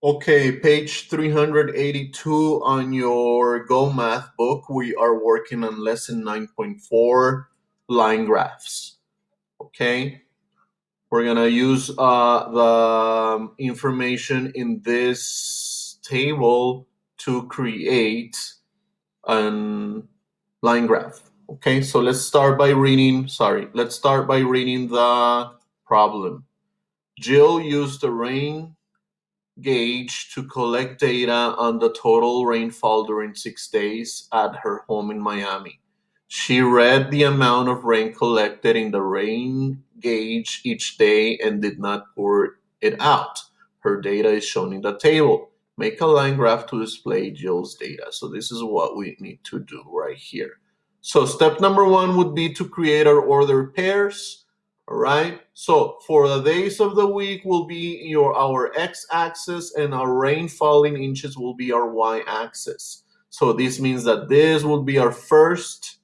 Okay, page 382 on your Go Math book. We are working on lesson 9.4, line graphs. Okay, we're gonna use the information in this table to create a line graph. Okay, so let's start by reading the problem. Jill used a rain gauge to collect data on the total rainfall during 6 days at her home in Miami. She read the amount of rain collected in the rain gauge each day and did not pour it out. Her data is shown in the table. Make a line graph to display Jill's data. So this is what we need to do right here. So step number 1 would be to create our ordered pairs. All right. So for the days of the week will be our x-axis, and our rainfall in inches will be our y-axis. So this means that this will be our first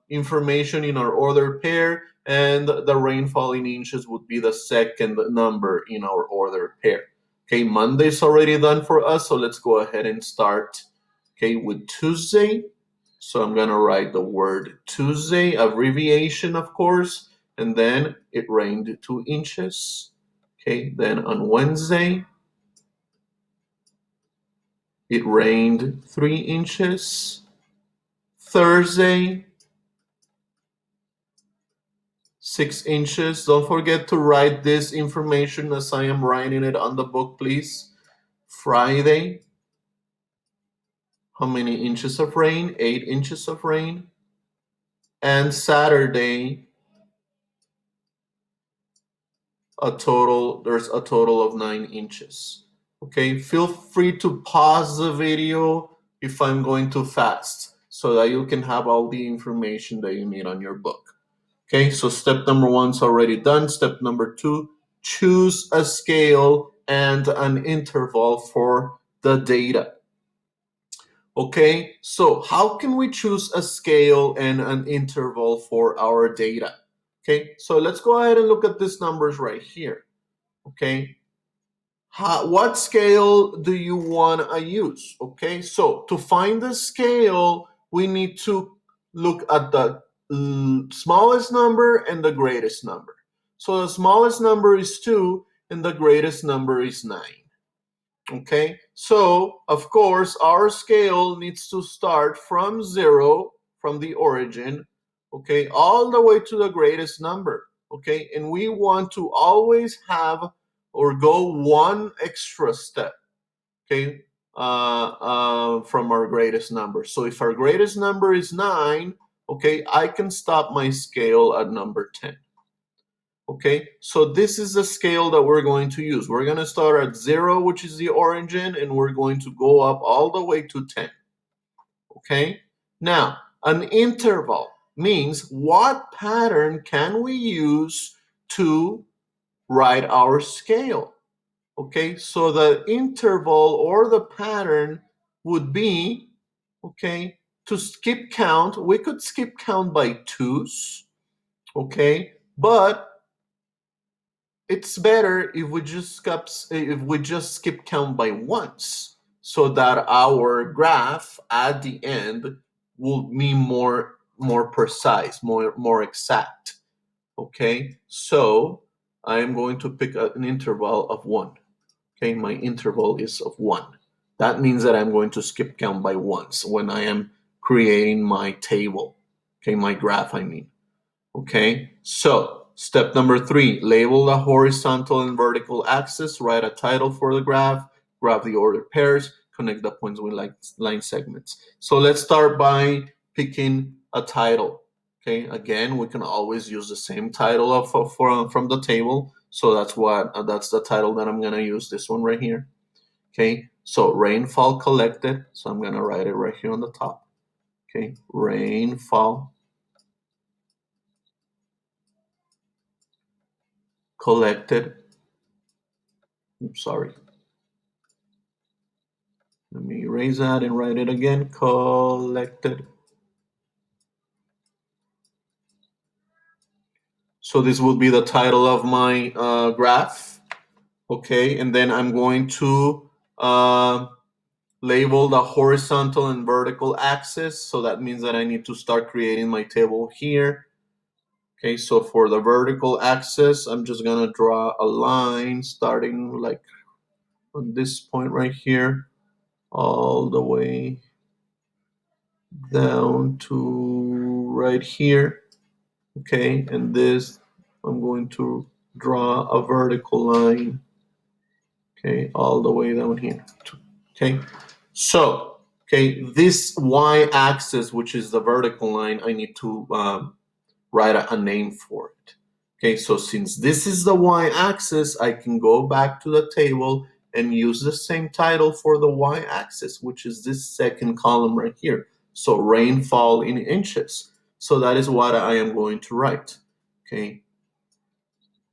information in our ordered pair, and the rainfall in inches would be the second number in our ordered pair. Okay, Monday's already done for us, so let's go ahead and start with Tuesday. So I'm going to write the word Tuesday, abbreviation, of course, and then it rained 2 inches. Okay, then on Wednesday, it rained 3 inches. Thursday, 6 inches. Don't forget to write this information as I am writing it on the book, please. Friday, how many inches of rain? 8 inches of rain. And Saturday, there's a total of 9 inches. Okay, feel free to pause the video if I'm going too fast so that you can have all the information that you need on your book. Okay, so step number 1's already done. Step number 2, choose a scale and an interval for the data. Okay, so how can we choose a scale and an interval for our data? Okay, so let's go ahead and look at these numbers right here. Okay, what scale do you want to use? Okay, so to find the scale, we need to look at the smallest number and the greatest number. So the smallest number is 2 and the greatest number is 9. Okay, so of course our scale needs to start from 0, from the origin, okay, all the way to the greatest number. Okay, and we want to always have or go one extra step, okay, from our greatest number. So if our greatest number is 9, okay, I can stop my scale at number 10. Okay, so this is the scale that we're going to use. We're going to start at 0, which is the origin, and we're going to go up all the way to 10. Okay, now an interval means what pattern can we use to write our scale. Okay, so the interval or the pattern would be, okay, to skip count. We could skip count by 2's, okay, but it's better if we just skip count by 1's, so that our graph at the end will be more precise, more exact. Okay, so I am going to pick an interval of 1. Okay, my interval is of 1. That means that I'm going to skip count by 1's when I am creating my table. Okay, my graph, I mean. Okay, so step number 3, label the horizontal and vertical axis, write a title for the graph, graph the ordered pairs, connect the points with line segments. So let's start by picking a title. Okay, again, we can always use the same title from the table. So that's the title that I'm gonna use, this one right here. Okay, so rainfall collected. So I'm gonna write it right here on the top. Okay, rainfall collected. Oops, sorry. Let me erase that and write it again. Collected. So this will be the title of my graph. Okay, and then I'm going to label the horizontal and vertical axis. So that means that I need to start creating my table here. Okay, so for the vertical axis, I'm just gonna draw a line starting like on this point right here, all the way down to right here. Okay, and this, I'm going to draw a vertical line, okay, all the way down here. Okay, so, okay, this y-axis, which is the vertical line, I need to write a name for it. Okay, so since this is the y-axis, I can go back to the table and use the same title for the y-axis, which is this second column right here. So rainfall in inches. So that is what I am going to write. Okay,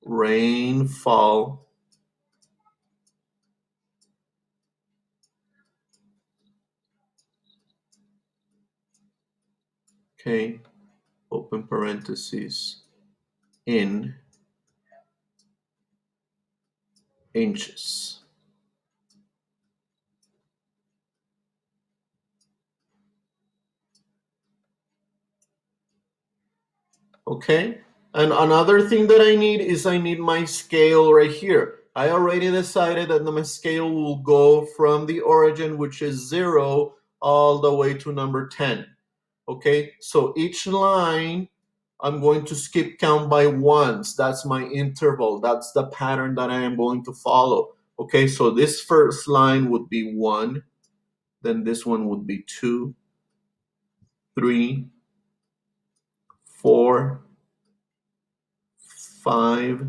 rainfall, okay, open parentheses, in inches. Okay, and another thing that I need is I need my scale right here. I already decided that my scale will go from the origin, which is 0, all the way to number 10. Okay, so each line I'm going to skip count by ones. That's my interval. That's the pattern that I am going to follow. Okay, so this first line would be 1, then this one would be 2, 3, 4, 5,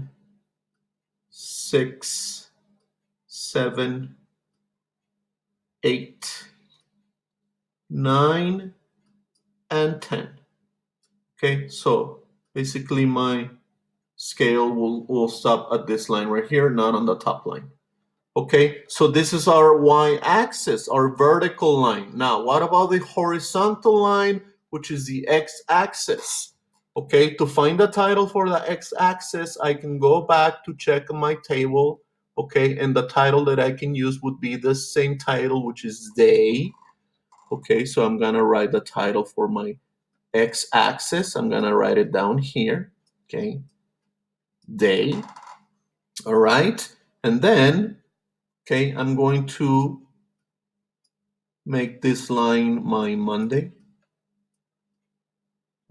6, 7, 8, 9, and 10. Okay, so basically my scale will stop at this line right here, not on the top line. Okay, so this is our y-axis, our vertical line. Now, what about the horizontal line, which is the x-axis? Okay, to find the title for the x-axis, I can go back to check my table. Okay, and the title that I can use would be the same title, which is day. Okay, so I'm gonna write the title for my x-axis. I'm gonna write it down here. Okay, day. All right, and then, okay, I'm going to make this line my Monday.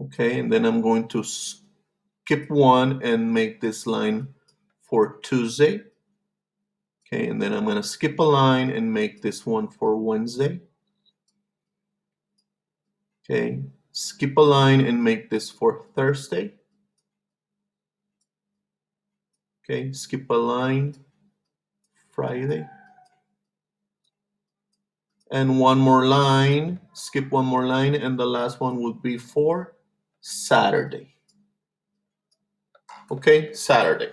Okay, and then I'm going to skip one and make this line for Tuesday. Okay, and then I'm going to skip a line and make this one for Wednesday. Okay, skip a line and make this for Thursday. Okay, skip a line, Friday. And one more line, skip one more line, and the last one would be for Saturday. Okay, Saturday.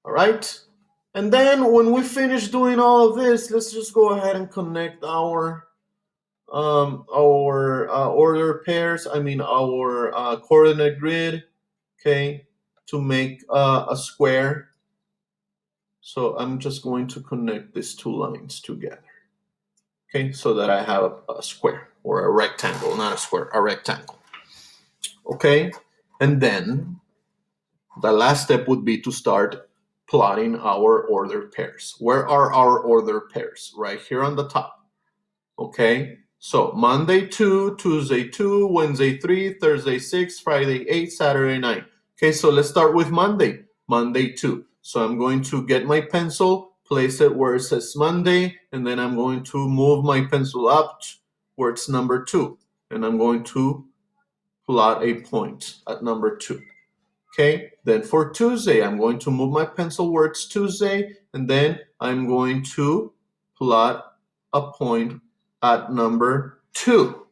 All right. And then when we finish doing all of this, let's just go ahead and connect our order pairs. I mean our coordinate grid. Okay, to make a square. So I'm just going to connect these two lines together. Okay, so that I have a square or a rectangle, not a square, a rectangle. Okay, and then the last step would be to start plotting our ordered pairs. Where are our ordered pairs? Right here on the top. Okay, so Monday 2, Tuesday 2, Wednesday 3, Thursday 6, Friday 8, Saturday 9. Okay, so let's start with Monday. Monday 2. So I'm going to get my pencil, place it where it says Monday, and then I'm going to move my pencil up where it's number 2. And I'm going to plot a point at number 2. Okay, then for Tuesday, I'm going to move my pencil where it's Tuesday, and then I'm going to plot a point at number 2.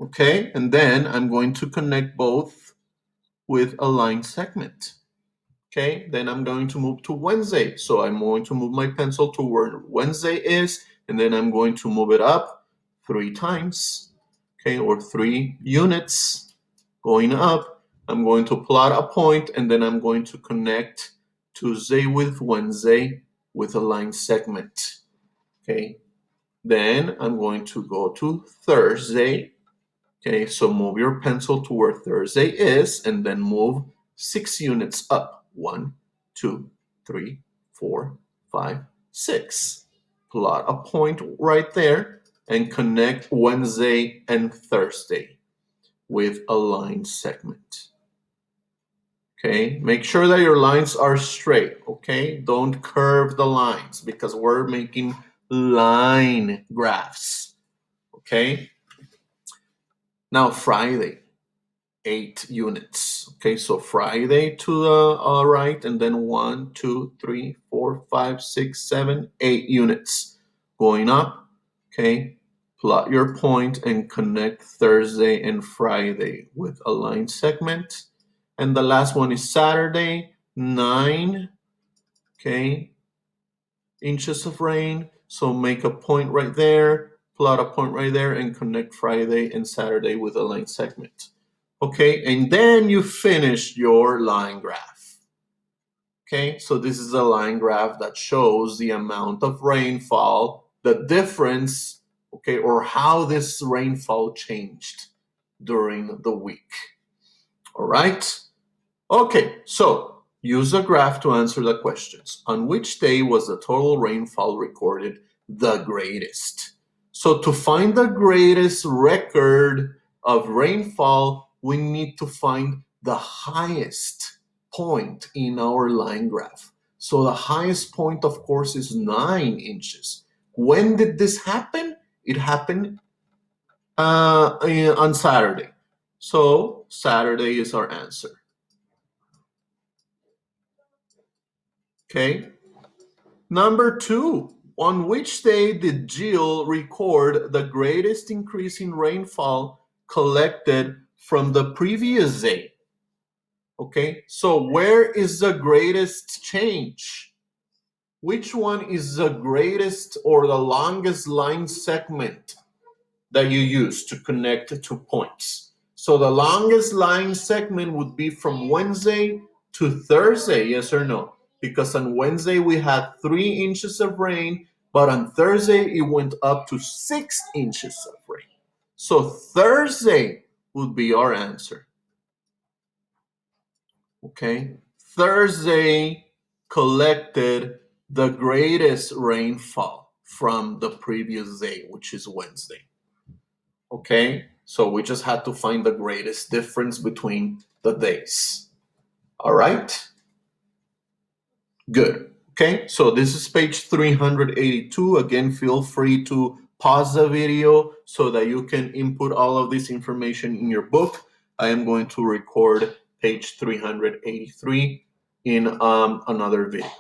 Okay, and then I'm going to connect both with a line segment. Okay, then I'm going to move to Wednesday. So I'm going to move my pencil to where Wednesday is, and then I'm going to move it up 3 times, okay, or 3 units going up. I'm going to plot a point, and then I'm going to connect Tuesday with Wednesday with a line segment. Okay, then I'm going to go to Thursday. Okay, so move your pencil to where Thursday is and then move 6 units up. 1, 2, 3, 4, 5, 6. Plot a point right there and connect Wednesday and Thursday with a line segment. Okay, make sure that your lines are straight. Okay, don't curve the lines because we're making line graphs. Okay, now Friday, 8 units. Okay, so Friday to the right, and then 1, 2, 3, 4, 5, 6, 7, 8 units going up. Okay, plot your point and connect Thursday and Friday with a line segment. And the last one is Saturday, 9, okay, inches of rain. So make a point right there, plot a point right there, and connect Friday and Saturday with a line segment. Okay, and then you finish your line graph. Okay, so this is a line graph that shows the amount of rainfall, the difference, okay, or how this rainfall changed during the week. All right. Okay, so use a graph to answer the questions. On which day was the total rainfall recorded the greatest? So to find the greatest record of rainfall, we need to find the highest point in our line graph. So the highest point, of course, is 9 inches. When did this happen? It happened on Saturday. So Saturday is our answer. Okay. Number 2, on which day did Jill record the greatest increase in rainfall collected from the previous day? Okay, so where is the greatest change? Which one is the greatest or the longest line segment that you use to connect 2 points? So the longest line segment would be from Wednesday to Thursday, yes or no? Because on Wednesday we had 3 inches of rain, but on Thursday it went up to 6 inches of rain. So Thursday would be our answer. Okay, Thursday collected the greatest rainfall from the previous day, which is Wednesday. Okay, so we just had to find the greatest difference between the days. All right, good. Okay, so this is page 382. Again, feel free to pause the video so that you can input all of this information in your book. I am going to record page 383 in another video.